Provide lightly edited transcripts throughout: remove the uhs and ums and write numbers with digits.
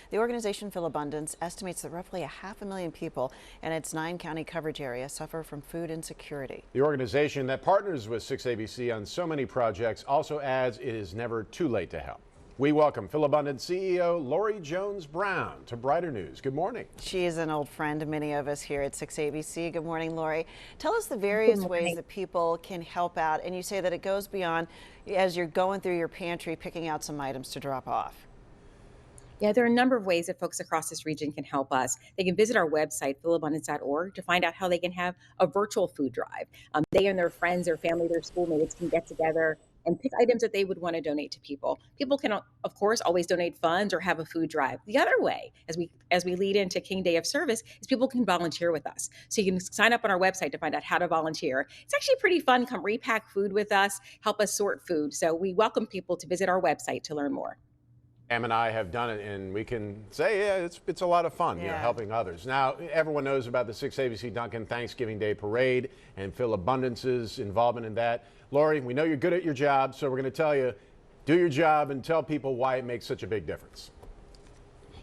The organization Philabundance estimates that roughly 500,000 people in its 9-county coverage area suffer from food insecurity. The organization that partners with 6ABC on so many projects also adds it is never too late to help. We welcome Philabundance CEO Lori Jones-Brown to Brighter News. Good morning. She is an old friend of many of us here at 6ABC. Good morning, Lori. Tell us the various ways that people can help out. And you say that it goes beyond as you're going through your pantry, picking out some items to drop off. Yeah, there are a number of ways that folks across this region can help us. They can visit our website, philabundance.org, to find out how they can have a virtual food drive. They and their friends, their family, their schoolmates can get together and pick items that they would want to donate to people. People can, of course, always donate funds or have a food drive. The other way, as we lead into King Day of Service, is people can volunteer with us. So you can sign up on our website to find out how to volunteer. It's actually pretty fun. Come repack food with us, help us sort food. So we welcome people to visit our website to learn more. Pam and I have done it, and we can say, yeah, it's a lot of fun, helping others. Now, everyone knows about the 6ABC Duncan Thanksgiving Day Parade and Philabundance's involvement in that. Lori, we know you're good at your job, so we're going to tell you, do your job and tell people why it makes such a big difference.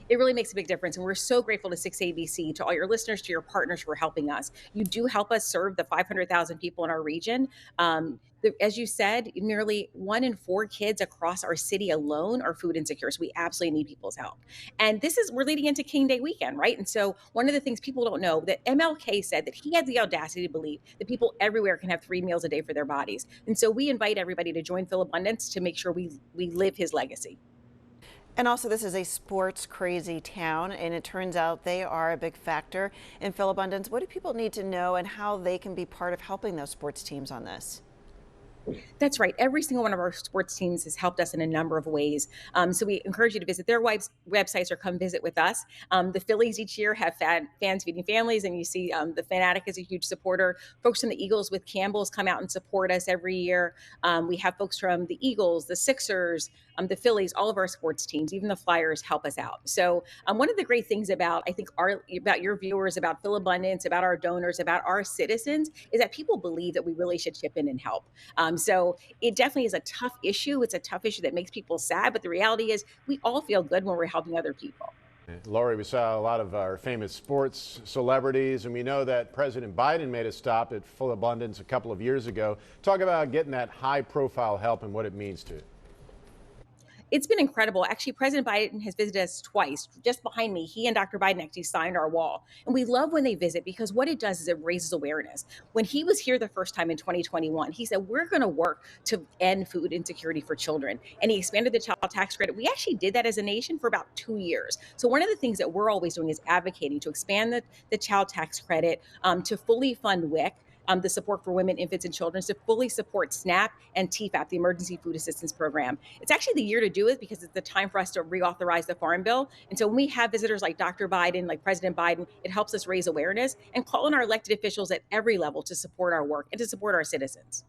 It really makes a big difference. And we're so grateful to 6ABC, to all your listeners, to your partners who are helping us. You do help us serve the 500,000 people in our region. As you said, nearly 1 in 4 kids across our city alone are food insecure. So we absolutely need people's help. And we're leading into King Day weekend, right? And so one of the things people don't know, that MLK said that he had the audacity to believe that people everywhere can have 3 meals a day for their bodies. And so we invite everybody to join Philabundance to make sure we live his legacy. And also, this is a sports crazy town, and it turns out they are a big factor in Philabundance. What do people need to know and how they can be part of helping those sports teams on this? That's right. Every single one of our sports teams has helped us in a number of ways. So we encourage you to visit their websites or come visit with us. The Phillies each year have fans feeding families, and you see the Fanatic is a huge supporter. Folks from the Eagles with Campbell's come out and support us every year. We have folks from the Eagles, the Sixers, the Phillies, all of our sports teams, even the Flyers help us out. So one of the great things about, I think, about your viewers, about Philabundance, about our donors, about our citizens, is that people believe that we really should chip in and help. So it definitely is a tough issue. It's a tough issue that makes people sad, but the reality is we all feel good when we're helping other people. Lori, we saw a lot of our famous sports celebrities, and we know that President Biden made a stop at Philabundance a couple of years ago. Talk about getting that high-profile help and what it means to you. It's been incredible. Actually, President Biden has visited us twice. Just behind me, he and Dr. Biden actually signed our wall. And we love when they visit, because what it does is it raises awareness. When he was here the first time in 2021, he said, we're going to work to end food insecurity for children. And he expanded the child tax credit. We actually did that as a nation for about 2 years. So one of the things that we're always doing is advocating to expand the child tax credit, to fully fund WIC, the support for women, infants, and children, to fully support SNAP and TFAP, the Emergency Food Assistance Program. It's actually the year to do it, because it's the time for us to reauthorize the Farm Bill. And so when we have visitors like Dr. Biden, like President Biden, it helps us raise awareness and call on our elected officials at every level to support our work and to support our citizens.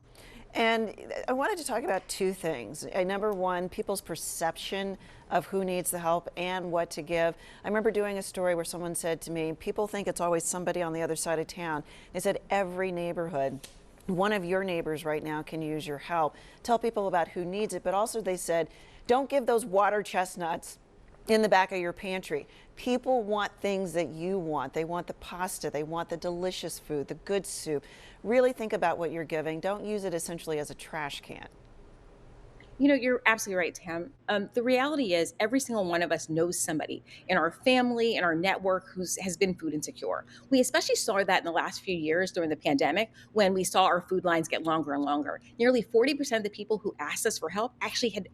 And I wanted to talk about 2 things. Number one, people's perception of who needs the help and what to give. I remember doing a story where someone said to me, people think it's always somebody on the other side of town. They said every neighborhood, one of your neighbors right now can use your help. Tell people about who needs it, but also they said, don't give those water chestnuts in the back of your pantry. People want things that you want. They want the pasta, they want the delicious food, the good soup. Really think about what you're giving. Don't use it essentially as a trash can. You know, you're absolutely right, Tam. The reality is every single one of us knows somebody in our family, in our network, has been food insecure. We especially saw that in the last few years during the pandemic, when we saw our food lines get longer and longer. Nearly 40% of the people who asked us for help actually had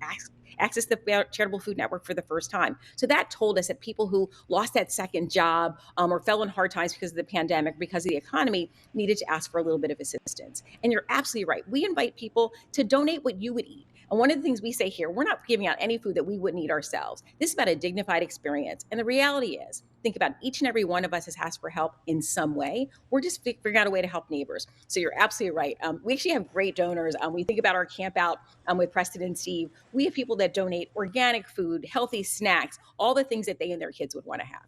access to the Charitable Food Network for the first time. So that told us that people who lost that second job, or fell in hard times because of the pandemic, because of the economy, needed to ask for a little bit of assistance. And you're absolutely right. We invite people to donate what you would eat. And one of the things we say here, we're not giving out any food that we wouldn't eat ourselves. This is about a dignified experience. And the reality is, think about each and every one of us has asked for help in some way. We're just figuring out a way to help neighbors. So you're absolutely right. We actually have great donors. We think about our camp out with Preston and Steve. We have people that donate organic food, healthy snacks, all the things that they and their kids would want to have.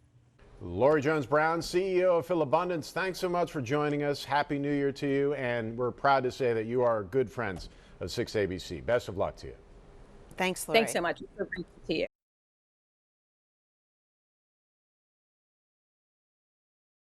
Lori Jones-Brown, CEO of Philabundance, thanks so much for joining us. Happy New Year to you, and we're proud to say that you are good friends of 6ABC. Best of luck to you. Thanks, Lori. Thanks so much. We're grateful to you.